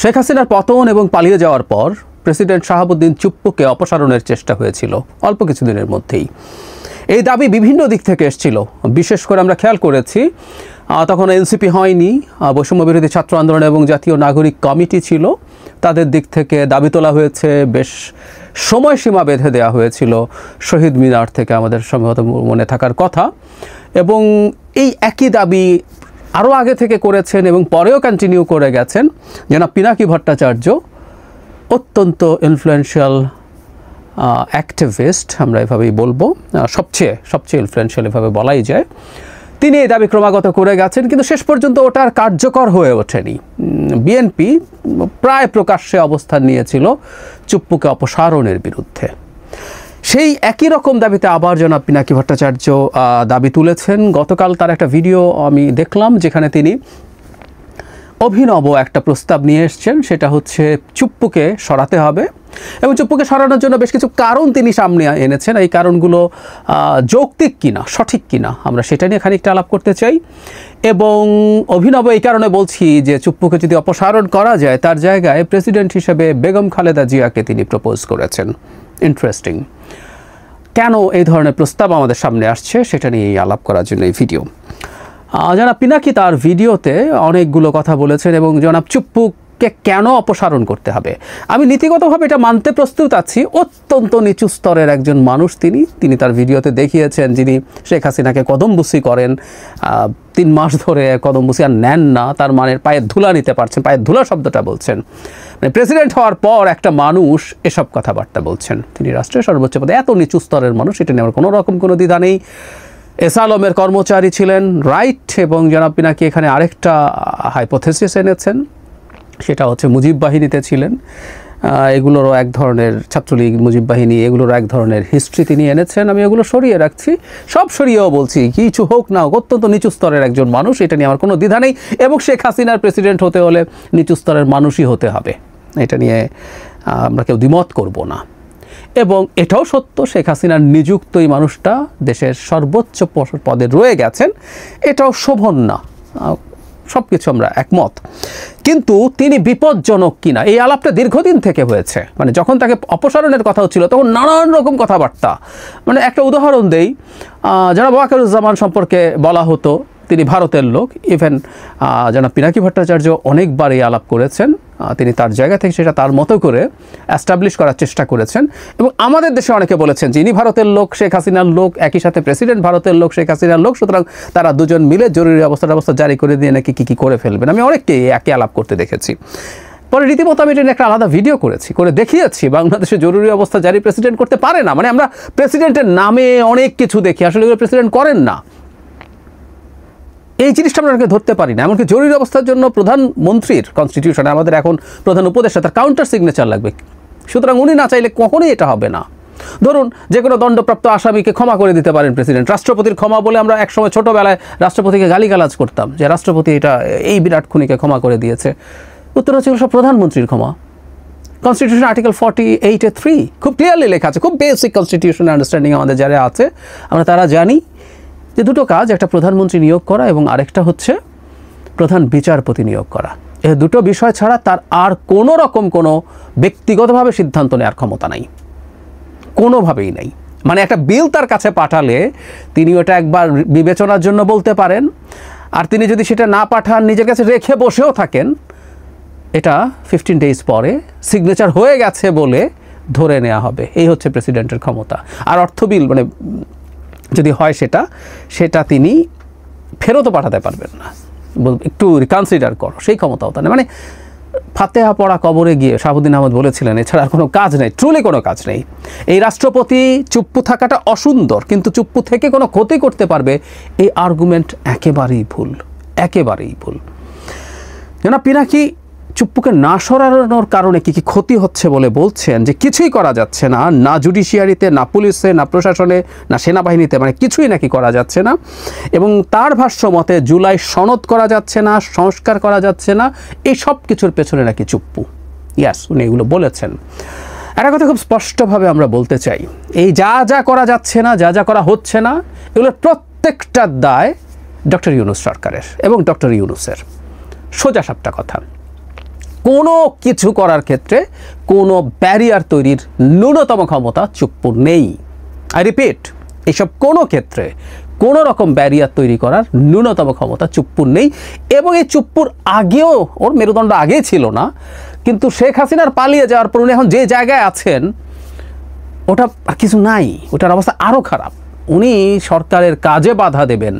শেখ হাসিনার পতন এবং পালিয়ে যাওয়ার পর প্রেসিডেন্ট শাহাবুদ্দিন চুপ্পুকে অপসারণের চেষ্টা হয়েছিল অল্প কিছুদিনের মধ্যেই। এই দাবি বিভিন্ন দিক থেকে এসেছিল। বিশেষ করে আমরা খেয়াল করেছি তখন এনসিপি হয়নি, বৈষম্য বিরোধী ছাত্র আন্দোলন এবং জাতীয় নাগরিক কমিটি ছিল, তাদের দিক থেকে দাবি তোলা হয়েছে, বেশ সময়সীমা বেঁধে দেওয়া হয়েছিল শহীদ মিনার থেকে, আমাদের সম্ভবত মনে থাকার কথা। এবং এই একই দাবি আরও আগে থেকে করেছেন এবং পরেও কন্টিনিউ করে গেছেন জনাব পিনাকি ভট্টাচার্য, অত্যন্ত ইনফ্লুয়েন্সিয়াল অ্যাক্টিভিস্ট, আমরা এভাবেই বলবো, সবচেয়ে ইনফ্লুয়েন্সিয়াল এভাবে বলাই যায়। তিনি এই দাবি ক্রমাগত করে গেছেন, কিন্তু শেষ পর্যন্ত ওটা আর কার্যকর হয়ে ওঠেনি। বিএনপি প্রায় প্রকাশ্যে অবস্থান নিয়েছিল চুপ্পুকে অপসারণের বিরুদ্ধে। সেই একই রকম দাবিতে আবার জনাব পিনাকি ভট্টাচার্য দাবি তুলেছেন। গতকাল তার একটা ভিডিও আমি দেখলাম যেখানে তিনি অভিনব একটা প্রস্তাব নিয়ে এসছেন, সেটা হচ্ছে চুপ্পুকে সরাতে হবে এবং চুপ্পুকে সরানোর জন্য বেশ কিছু কারণ তিনি সামনে এনেছেন। এই কারণগুলো যৌক্তিক কিনা, সঠিক কিনা, আমরা সেটা নিয়ে খানিকটা আলাপ করতে চাই। এবং অভিনব এই কারণে বলছি যে চুপ্পুকে যদি অপসারণ করা যায়, তার জায়গায় প্রেসিডেন্ট হিসেবে বেগম খালেদা জিয়াকে তিনি প্রপোজ করেছেন। ইন্টারেস্টিং। কেন এই ধরনের প্রস্তাব আমাদের সামনে আসছে সেটা নিয়ে আলাপ করার জন্য এই ভিডিও। জনাব পিনাকি তার ভিডিওতে অনেকগুলো কথা বলেছেন এবং জনাব চুপ্পুকে কেন অপসারণ করতে হবে, আমি নীতিগতভাবে এটা মানতে প্রস্তুত আছি। অত্যন্ত নিচু স্তরের একজন মানুষ তিনি তার ভিডিওতে দেখিয়েছেন, যিনি শেখ হাসিনাকে কদমবুসি করেন, 3 মাস ধরে কদমবুসি আর নেন না, তার মানের পায়ের ধুলা নিতে পারছেন, পায়ের ধুলা শব্দটা বলছেন। মানে প্রেসিডেন্ট হওয়ার পর একটা মানুষ এসব কথাবার্তা বলছেন, তিনি রাষ্ট্রের সর্বোচ্চ পদে, এত নিচু স্তরের মানুষ, এটা নিয়ে আমার কোনো দ্বিধা নেই। এস আলমের কর্মচারী ছিলেন, রাইট। এবং জনাব পিনাকি এখানে আরেকটা হাইপোথেসিস এনেছেন, সেটা হচ্ছে মুজিব বাহিনীতে ছিলেন। এগুলোরও এক ধরনের, ছাত্রলীগ, মুজিব বাহিনী, এগুলোরও এক ধরনের হিস্ট্রি তিনি এনেছেন। আমি এগুলো সরিয়ে রাখছি, সব সরিয়েও বলছি কিছু হোক না হোক অত্যন্ত নিচু স্তরের একজন মানুষ, এটা নিয়ে আমার কোনো দ্বিধা নেই। এবং শেখ হাসিনার প্রেসিডেন্ট হতে হলে নিচু স্তরের মানুষই হতে হবে, এটা নিয়ে আমরা কেউ দ্বিমত করব না। এবং এটাও সত্য, শেখ হাসিনার নিযুক্ত এই মানুষটা দেশের সর্বোচ্চ পদে রয়ে গেছেন, এটাও শোভন না, সব কিছু আমরা একমত। কিন্তু তিনি বিপজ্জনক কিনা এই আলাপটা দীর্ঘদিন থেকে হয়েছে। মানে যখন তাকে অপসারণের কথা হচ্ছিল তখন নানান রকম কথাবার্তা, মানে একটা উদাহরণ দেই, জনাব ওয়াকারুজ্জামান সম্পর্কে বলা হতো তিনি ভারতের লোক। ইভেন জনাব পিনাকি ভট্টাচার্য অনেকবার এই আলাপ করেছেন, তিনি তার জায়গা থেকে সেটা তার মতো করে অ্যাস্টাবলিশ করার চেষ্টা করেছেন। এবং আমাদের দেশে অনেকে বলেছেন যে ইনি ভারতের লোক, শেখ হাসিনার লোক, একই সাথে প্রেসিডেন্ট ভারতের লোক, শেখ হাসিনার লোক, সুতরাং তারা দুজন মিলে জরুরি অবস্থা জারি করে দিয়ে নাকি কী করে ফেলবেন। আমি অনেককে একই আলাপ করতে দেখেছি। পরে রীতিমতো আমি এটা একটা আলাদা ভিডিও করে দেখিয়েছি, বাংলাদেশে জরুরি অবস্থা জারি প্রেসিডেন্ট করতে পারে না। মানে আমরা প্রেসিডেন্টের নামে অনেক কিছু দেখি, আসলে এগুলো প্রেসিডেন্ট করেন না, এই জিনিসটা আমরা ধরতে পারি না। এমনকি জরুরি অবস্থার জন্য প্রধানমন্ত্রীর কনস্টিটিউশনে আমাদের এখন প্রধান উপদেষ্টা, তার কাউন্টার সিগনেচার লাগবে, সুতরাং উনি না চাইলে কখনোই এটা হবে না। ধরুন যে কোনো দণ্ডপ্রাপ্ত আসামিকে ক্ষমা করে দিতে পারেন প্রেসিডেন্ট। রাষ্ট্রপতির ক্ষমা বলে আমরা একসময় ছোটোবেলায় রাষ্ট্রপতিকে গালিগালাজ করতাম যে রাষ্ট্রপতি এটা এই বিরাট খুনিকে ক্ষমা করে দিয়েছে। উত্তর হচ্ছে সব প্রধানমন্ত্রীর ক্ষমা। কনস্টিটিউশন আর্টিকেল 48(3) খুব ক্লিয়ারলি লেখা আছে, খুব বেসিক কনস্টিটিউশন আন্ডারস্ট্যান্ডিং আমাদের যারা আছে আমরা তারা জানি যে দুটো কাজ, একটা প্রধানমন্ত্রী নিয়োগ করা এবং আরেকটা হচ্ছে প্রধান বিচারপতি নিয়োগ করা। এই দুটো বিষয় ছাড়া তার আর কোনো রকম কোনো ব্যক্তিগতভাবে সিদ্ধান্ত নেওয়ার ক্ষমতা নাই, কোনোভাবেই নাই। মানে একটা বিল তার কাছে পাঠালে তিনি ওটা একবার বিবেচনার জন্য বলতে পারেন, আর তিনি যদি সেটা না পাঠান, নিজের কাছে রেখে বসেও থাকেন, এটা 15 ডেজ পরে সিগনেচার হয়ে গেছে বলে ধরে নেওয়া হবে। এই হচ্ছে প্রেসিডেন্টের ক্ষমতা। আর অর্থ বিল মানে যদি হয় সেটা তিনি ফেরতও পাঠাতে পারবেন না, একটু রিকনসিডার করো, সেই ক্ষমতাও তার নেই। মানে ফাতেহা পড়া কবরে গিয়ে শাহাবুদ্দিন আহমদ বলেছিলেন, এছাড়া আর কোনো কাজ নেই, ট্রুলি কোনো কাজ নেই। এই রাষ্ট্রপতি চুপ্পু থাকাটা অসুন্দর, কিন্তু চুপ্পু থেকে কোনো ক্ষতি করতে পারবে এই আর্গুমেন্ট একেবারেই ভুল, একেবারেই ভুল। জনাব পিনাকি চুপ্পুকে না সরানোর কারণে কি ক্ষতি হচ্ছে বলে বলছেন যে কিছুই করা যাচ্ছে না, না জুডিশিয়ারিতে, না পুলিশে, না প্রশাসনে, না সেনাবাহিনীতে, মানে কিছুই নাকি করা যাচ্ছে না। এবং তার ভাষ্য মতে জুলাই সনদ করা যাচ্ছে না, সংস্কার করা যাচ্ছে না, এই সব কিছুর পেছনে নাকি চুপ্পু। ইয়াস, উনি এগুলো বলেছেন। একটা কথা খুব স্পষ্টভাবে আমরা বলতে চাই, এই যা করা যাচ্ছে না, যা করা হচ্ছে না, এগুলোর প্রত্যেকটার দায় ডক্টর ইউনূস সরকারের এবং ডক্টর ইউনূসের। সোজা সাপটা কথা। কোনো কিছু করার ক্ষেত্রে কোনো ব্যারিয়ার তৈরির ন্যূনতম ক্ষমতা চুপ্পুর নেই। আই রিপিট, এইসব কোনো ক্ষেত্রে কোনো রকম ব্যারিয়ার তৈরি করার ন্যূনতম ক্ষমতা চুপ্পুর নেই। এবং এই চুপ্পুর আগেও ওর মেরুদণ্ড আগেই ছিল না, কিন্তু শেখ হাসিনার পালিয়ে যাওয়ার পর উনি এখন যে জায়গায় আছেন ওটা কিছু নাই, ওটার অবস্থা আরও খারাপ। উনি সরকারের কাজে বাধা দেবেন,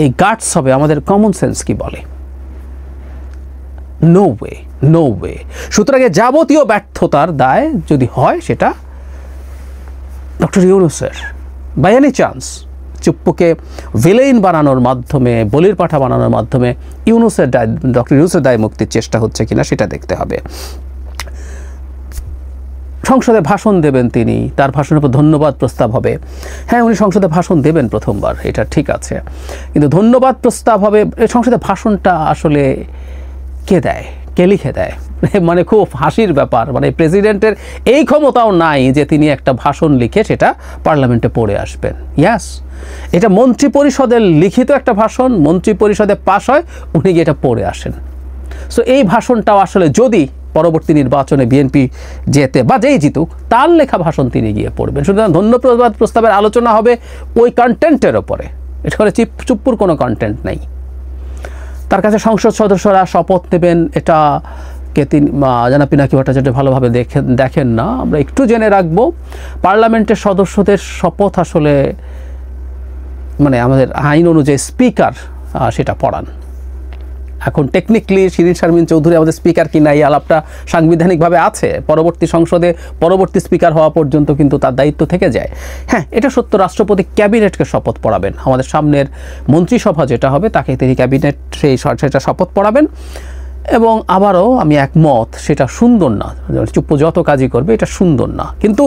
এই গাটস হবে আমাদের কমন সেন্স কি বলে? No way, no way. সুতরাং যাবতীয় ব্যর্থতার দায় যদি হয় সেটা ডক্টর ইউনূসের। বাই এনি চান্স চুপ্পুকে ভিলেইন বানানোর মাধ্যমে, বলির পাঠা বানানোর মাধ্যমে ডক্টর ইউনূসের দায় মুক্তির চেষ্টা হচ্ছে কিনা সেটা দেখতে হবে। সংসদে ভাষণ দেবেন তিনি, তার ভাষণের উপর ধন্যবাদ প্রস্তাব হবে। হ্যাঁ, উনি সংসদে ভাষণ দেবেন প্রথমবার, এটা ঠিক আছে, কিন্তু ধন্যবাদ প্রস্তাব হবে। সংসদে ভাষণটা আসলে কে দেয়, কে লিখে দেয়? মানে খুব হাসির ব্যাপার, মানে প্রেসিডেন্টের এই ক্ষমতাও নাই যে তিনি একটা ভাষণ লিখে সেটা পার্লামেন্টে পড়ে আসবেন। ইয়াস, এটা মন্ত্রী পরিষদের লিখিত একটা ভাষণ, মন্ত্রী পরিষদে পাশ হয়, উনি গিয়ে এটা পড়ে আসেন। সো এই ভাষণটাও আসলে যদি পরবর্তী নির্বাচনে বিএনপি জেতে বা যেই জিতুক, তার লেখা ভাষণ তিনি গিয়ে পড়বেন। সুতরাং ধন্যবাদ প্রস্তাবের আলোচনা হবে ওই কন্টেন্টের ওপরে, এটা করে চুপ্পুর কোনো কন্টেন্ট নেই। তার কাছে সংসদ সদস্যরা শপথ নেবেন, এটা কে তিনি জনাব পিনাকি ভট্টাচার্য ভালোভাবে দেখেন না। আমরা একটু জেনে রাখবো, পার্লামেন্টের সদস্যদের শপথ আসলে মানে আমাদের আইন অনুযায়ী স্পিকার সেটা পড়ান। এখন টেকনিক্যালি শিরিন শারমিন চৌধুরী আমাদের স্পিকার কিনা এই আলাপটা সাংবিধানিকভাবে আছে, পরবর্তী সংসদে পরবর্তী স্পিকার হওয়া পর্যন্ত কিন্তু তার দায়িত্ব থেকে যায়। হ্যাঁ, এটা সত্য, রাষ্ট্রপতি ক্যাবিনেটকে শপথ পড়াবেন। আমাদের সামনের মন্ত্রিসভা যেটা হবে তাকে তিনি ক্যাবিনেট সেটা শপথ পড়াবেন। এবং আবারও আমি একমত, সেটা সুন্দর না, চুপ্পু যত কাজই করবে এটা সুন্দর না, কিন্তু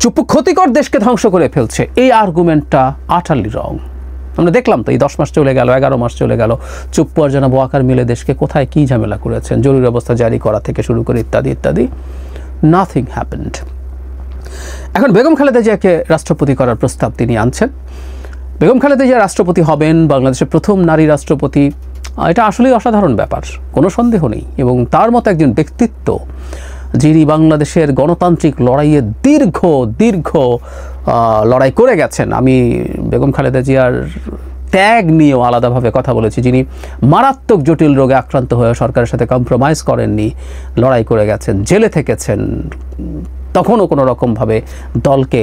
চুপ্পু ক্ষতিকর দেশকে ধ্বংস করে ফেলছে, এই আর্গুমেন্টটা আটারলি রং। আমরা দেখলাম তো এই 10 মাস চলে গেল, 11 মাস চলে গেল, চুপ্পু আর জনাব ওয়াকার মিলে দেশকে কোথায় কী ঝামেলা করেছেন, জরুরি অবস্থা জারি করা থেকে শুরু করে ইত্যাদি ইত্যাদি, নাথিং হ্যাপেন্ড। এখন বেগম খালেদা জিয়াকে রাষ্ট্রপতি করার প্রস্তাব তিনি আনছেন। বেগম খালেদা জিয়া রাষ্ট্রপতি হবেন, বাংলাদেশের প্রথম নারী রাষ্ট্রপতি, এটা আসলেই অসাধারণ ব্যাপার, কোনো সন্দেহ নেই। এবং তার মতো একজন ব্যক্তিত্ব যিনি বাংলাদেশের গণতান্ত্রিক লড়াইয়ে দীর্ঘ লড়াই করে গেছেন। আমি বেগম খালেদা জিয়ার ত্যাগ নিয়েও আলাদাভাবে কথা বলেছি, যিনি মারাত্মক জটিল রোগে আক্রান্ত হয়ে সরকারের সাথে কম্প্রোমাইজ করেননি, লড়াই করে গেছেন, জেলে থেকেছেন, তখনও কোনো রকমভাবে দলকে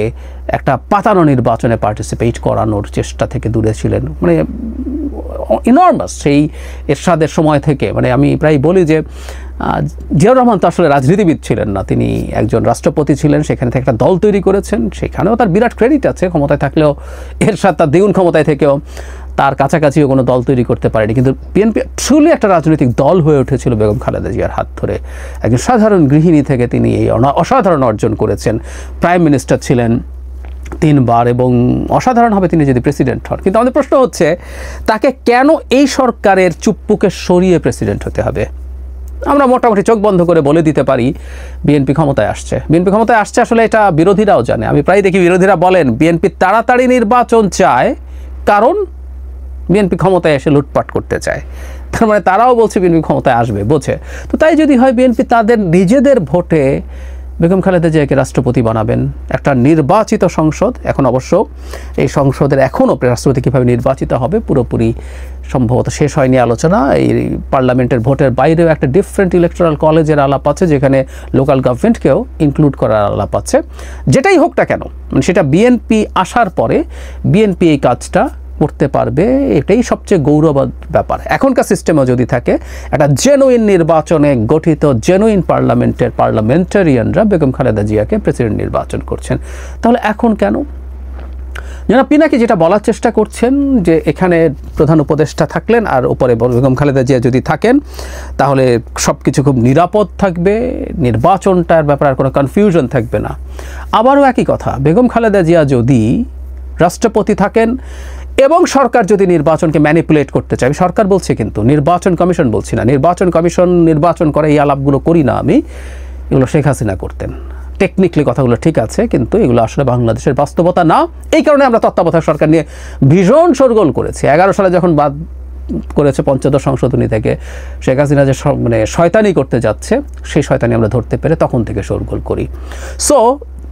একটা পাতানো নির্বাচনে পার্টিসিপেট করানোর চেষ্টা থেকে দূরে ছিলেন। মানে ইনর্মাস সেই এরশাদের সময় থেকে, মানে আমি প্রায় বলি যে জিয়াউর রহমান তো আসলে রাজনীতিবিদ ছিলেন না, তিনি একজন রাষ্ট্রপতি ছিলেন, সেখানে থেকে একটা দল তৈরি করেছেন, সেখানেও তার বিরাট ক্রেডিট আছে, ক্ষমতায় থাকলেও এরশাদ তার দ্বিগুণ ক্ষমতায় থেকেও তার কাছাকাছিও কোনো দল তৈরি করতে পারেনি। কিন্তু বিএনপি ট্রুলি একটা রাজনৈতিক দল হয়ে উঠেছিল বেগম খালেদা জিয়ার হাত ধরে। একজন সাধারণ গৃহিণী থেকে তিনি এই অসাধারণ অর্জন করেছেন, প্রাইম মিনিস্টার ছিলেন 3 বার, এবং অসাধারণ হবে তিনি যদি প্রেসিডেন্ট হন। কিন্তু আমাদের প্রশ্ন হচ্ছে, তাকে কেন এই সরকারের চুপ্পুকে সরিয়ে প্রেসিডেন্ট হতে হবে? আমরা মোটামুটি চোখ বন্ধ করে বলে দিতে পারি বিএনপি ক্ষমতায় আসছে, বিএনপি ক্ষমতায় আসছে, আসলে এটা বিরোধীরাও জানে। আমি প্রায় দেখি বিরোধীরা বলেন বিএনপি তাড়াতাড়ি নির্বাচন চায় কারণ বিএনপি ক্ষমতায় এসে লুটপাট করতে চায়। তার মানে তারাও বলছে বিএনপি ক্ষমতায় আসবে, বোঝে। তো তাই যদি হয় বিএনপি তাদের নিজেদের ভোটে বেগম খালেদা জিয়াকে রাষ্ট্রপতি বানাবেন, একটা নির্বাচিত সংসদ। এখন অবশ্য এই সংসদের এখনও রাষ্ট্রপতি কীভাবে নির্বাচিত হবে পুরোপুরি সম্ভবত শেষ হয়নি আলোচনা। এই পার্লামেন্টের ভোটের বাইরেও একটা ডিফারেন্ট ইলেকটোরাল কলেজের আলাপ আছে, যেখানে লোকাল গভর্নমেন্টকেও ইনক্লুড করার আলাপ আছে। যেটাই হোক না কেন, মানে সেটা বিএনপি আসার পরে বিএনপি এই কাজটা করতে পারবে, এটাই সবচেয়ে গৌরবের ব্যাপার। এখনকার সিস্টেমও যদি থাকে, একটা জেনুইন নির্বাচনে গঠিত জেনুইন পার্লামেন্টারিয়ানরা বেগম খালেদা জিয়াকে প্রেসিডেন্ট নির্বাচন করছেন, তাহলে এখন কেন? জনাব পিনাকি যেটা বলার চেষ্টা করছেন যে এখানে প্রধান উপদেষ্টা থাকলেন আর উপরে বেগম খালেদা জিয়া যদি থাকেন তাহলে সব কিছু খুব নিরাপদ থাকবে, নির্বাচনটার ব্যাপারে আর কোনো কনফিউশন থাকবে না। আবারও একই কথা, বেগম খালেদা জিয়া যদি রাষ্ট্রপতি থাকেন এবং সরকার যদি নির্বাচনকে ম্যানিপুলেট করতে চায়, সরকার বলছে কিন্তু, নির্বাচন কমিশন বলছি না, নির্বাচন কমিশন নির্বাচন করে এই আলাপগুলো করি না আমি, এগুলো শেখ হাসিনা করতেন। টেকনিক্যালি কথাগুলো ঠিক আছে, কিন্তু এগুলো আসলে বাংলাদেশের বাস্তবতা না। এই কারণে আমরা তত্ত্বাবধায়ক সরকার নিয়ে ভীষণ শোরগোল করেছি। 11 সালে যখন করেছে পঞ্চদশ সংশোধনী থেকে শেখ হাসিনা যে মানে শয়তানি করতে যাচ্ছে, সেই শয়তানি আমরা ধরতে পেরে তখন থেকে শোরগোল করি। সো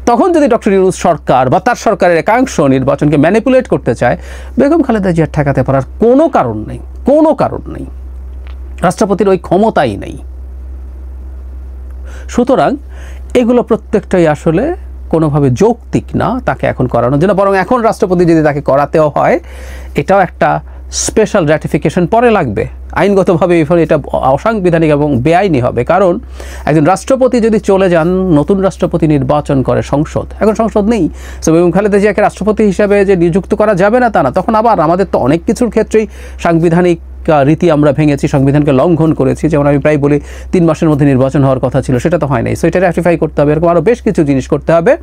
তখন যদি ডক্টর ইউনূস সরকার বা তার সরকারের একাংশ নির্বাচনকে ম্যানিপুলেট করতে চায়, বেগম খালেদা জিয়ার ঠেকাতে পারার কোনো কারণ নেই, কোনো কারণ নেই। রাষ্ট্রপতির ওই ক্ষমতাই নেই। সুতরাং এগুলো প্রত্যেকটাই আসলে কোনোভাবে যৌক্তিক না তাকে এখন করানোর জন্য। বরং এখন রাষ্ট্রপতি যদি তাকে করাতেও হয়, এটাও একটা স্পেশাল র্যাটিফিকেশন পরে লাগবে। আইনগতভাবে এটা অসাংবিধানিক এবং বেআইনি হবে। কারণ একজন রাষ্ট্রপতি যদি চলে যান, নতুন রাষ্ট্রপতি নির্বাচন করে সংসদ, এখন সংসদ নেই। সো বেগম খালেদা জিয়াকে রাষ্ট্রপতি হিসাবে যে নিযুক্ত করা যাবে না তা না। তখন আবার আমাদের তো অনেক কিছুর ক্ষেত্রেই সাংবিধানিক রীতি আমরা ভেঙেছি, সংবিধানকে লঙ্ঘন করেছি। যেমন আমি প্রায় বলি 3 মাসের মধ্যে নির্বাচন হওয়ার কথা ছিল, সেটা তো হয় নাই। সো এটা র্যাটিফাই করতে হবে, এরকম আরও বেশ কিছু জিনিস করতে হবে।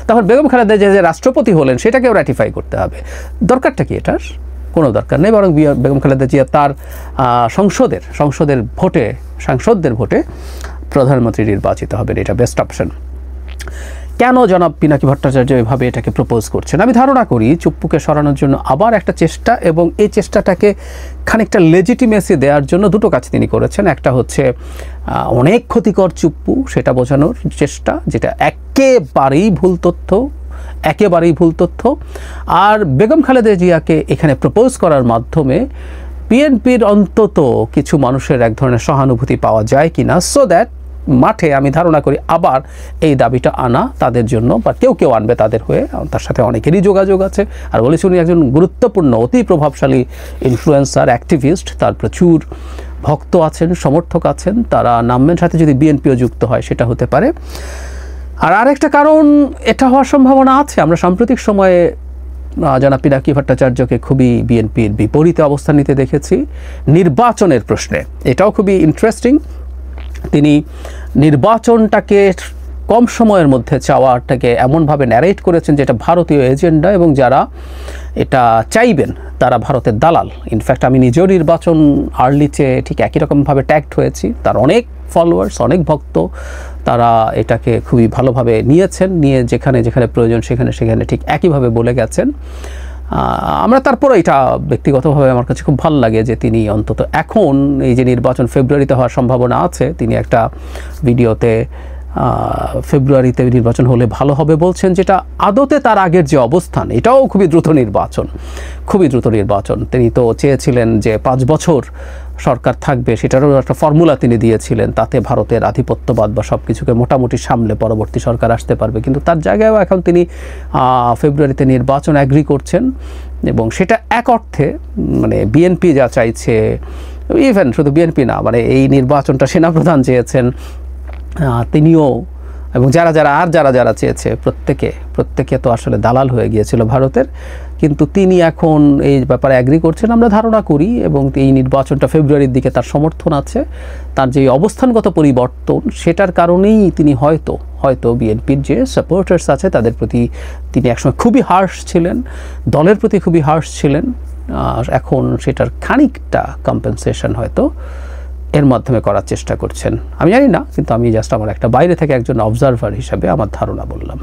তখন বেগম খালেদা জিয়া যে রাষ্ট্রপতি হলেন সেটাকেও র্যাটিফাই করতে হবে। দরকারটা কি এটার? কোনো দরকার নেই। বরং বেগম খালেদা জিয়া তার সাংসদদের ভোটে প্রধানমন্ত্রী নির্বাচিত হবেন, এটা বেস্ট অপশন। কেন জনাব পিনাকি ভট্টাচার্য এভাবে এটাকে প্রপোজ করছেন? আমি ধারণা করি চুপ্পুকে সরানোর জন্য আবার একটা চেষ্টা, এবং এই চেষ্টাটাকে খানিকটা লেজিটিমেসি দেওয়ার জন্য দুটো কাজ তিনি করেছেন। একটা হচ্ছে অনেক ক্ষতিকর চুপ্পু, সেটা বোঝানোর চেষ্টা, যেটা একেবারেই ভুল তথ্য। আর বেগম খালেদা জিয়াকে এখানে প্রপোজ করার মাধ্যমে বিএনপির অন্তত কিছু মানুষের এক ধরনের সহানুভূতি পাওয়া যায় কিনা, সো দ্যাট মাঠে আমি ধারণা করি আবার এই দাবিটা আনা তাদের জন্য, বা কেউ আনবে তাদের হয়ে। তার সাথে অনেকেরই যোগাযোগ আছে। আর বলেছি উনি একজন গুরুত্বপূর্ণ, অতি প্রভাবশালী ইনফ্লুয়েন্সার, অ্যাক্টিভিস্ট, তার প্রচুর ভক্ত আছেন, সমর্থক আছেন। তারা নামের সাথে যদি বিএনপিও যুক্ত হয় সেটা হতে পারে। আর আরেকটা কারণ এটা হওয়ার সম্ভাবনা আছে, আমরা সাম্প্রতিক সময়ে জনাব পিনাকি ভট্টাচার্যকে খুবই বিএনপির বিপরীতে অবস্থান নিতে দেখেছি নির্বাচনের প্রশ্নে। এটাও খুবই ইন্টারেস্টিং। তিনি নির্বাচনটাকে কম সময়ের মধ্যে চাওয়াটাকে এমনভাবে ন্যারেট করেছেন যেটা ভারতীয় এজেন্ডা, এবং যারা এটা চাইবেন তারা ভারতের দালাল। ইনফ্যাক্ট আমি নিজেও নির্বাচন আর্লিতে ঠিক একই রকমভাবে ট্যাগড হয়েছি। তার অনেক ফলোয়ার্স, অনেক ভক্ত, তারা এটাকে খুবই ভালোভাবে নিয়ে যেখানে প্রয়োজন সেখানে ঠিক একইভাবে বলে গেছেন। আমরা তারপরে এটা ব্যক্তিগতভাবে আমার কাছে খুব ভালো লাগে যে তিনি অন্তত এখন এই যে নির্বাচন ফেব্রুয়ারিতে হওয়ার সম্ভাবনা আছে, তিনি একটা ভিডিওতে ফেব্রুয়ারিতে নির্বাচন হলে ভালো হবে বলছেন, যেটা আদতে তার আগের যে অবস্থান, এটাও খুবই দ্রুত নির্বাচন। তিনি তো চেয়েছিলেন যে 5 বছর সরকার থাকবে, সেটারও একটা ফর্মুলা তিনি দিয়েছিলেন, তাতে ভারতের আধিপত্যবাদ বা সব কিছুকে মোটামুটি সামলে পরবর্তী সরকার আসতে পারবে। কিন্তু তার জায়গায়ও এখন তিনি ফেব্রুয়ারিতে নির্বাচন অ্যাগ্রি করছেন, এবং সেটা এক অর্থে মানে বিএনপি যা চাইছে, ইভেন শুধু বিএনপি না, মানে এই নির্বাচনটা সেনাপ্রধান চেয়েছেন, তিনিও, এবং যারা চেয়েছে প্রত্যেকে তো আসলে দালাল হয়ে গিয়েছিল ভারতের। কিন্তু তিনি এখন এই ব্যাপারে অ্যাগ্রি করছেন আমরা ধারণা করি, এবং এই নির্বাচনটা ফেব্রুয়ারির দিকে তার সমর্থন আছে। তার যে অবস্থানগত পরিবর্তন, সেটার কারণেই তিনি হয়তো বিএনপির যে সাপোর্টার্স আছে তাদের প্রতি তিনি একসময় খুবই হার্শ ছিলেন, দলের প্রতি খুবই হার্শ ছিলেন। এখন সেটার খানিকটা কম্পেনসেশন হয়তো এর মাধ্যমে করার চেষ্টা করছেন। আমি জানি না, কিন্তু আমি জাস্ট আমার একটা বাইরে থেকে একজন অবজারভার হিসাবে আমার ধারণা বললাম।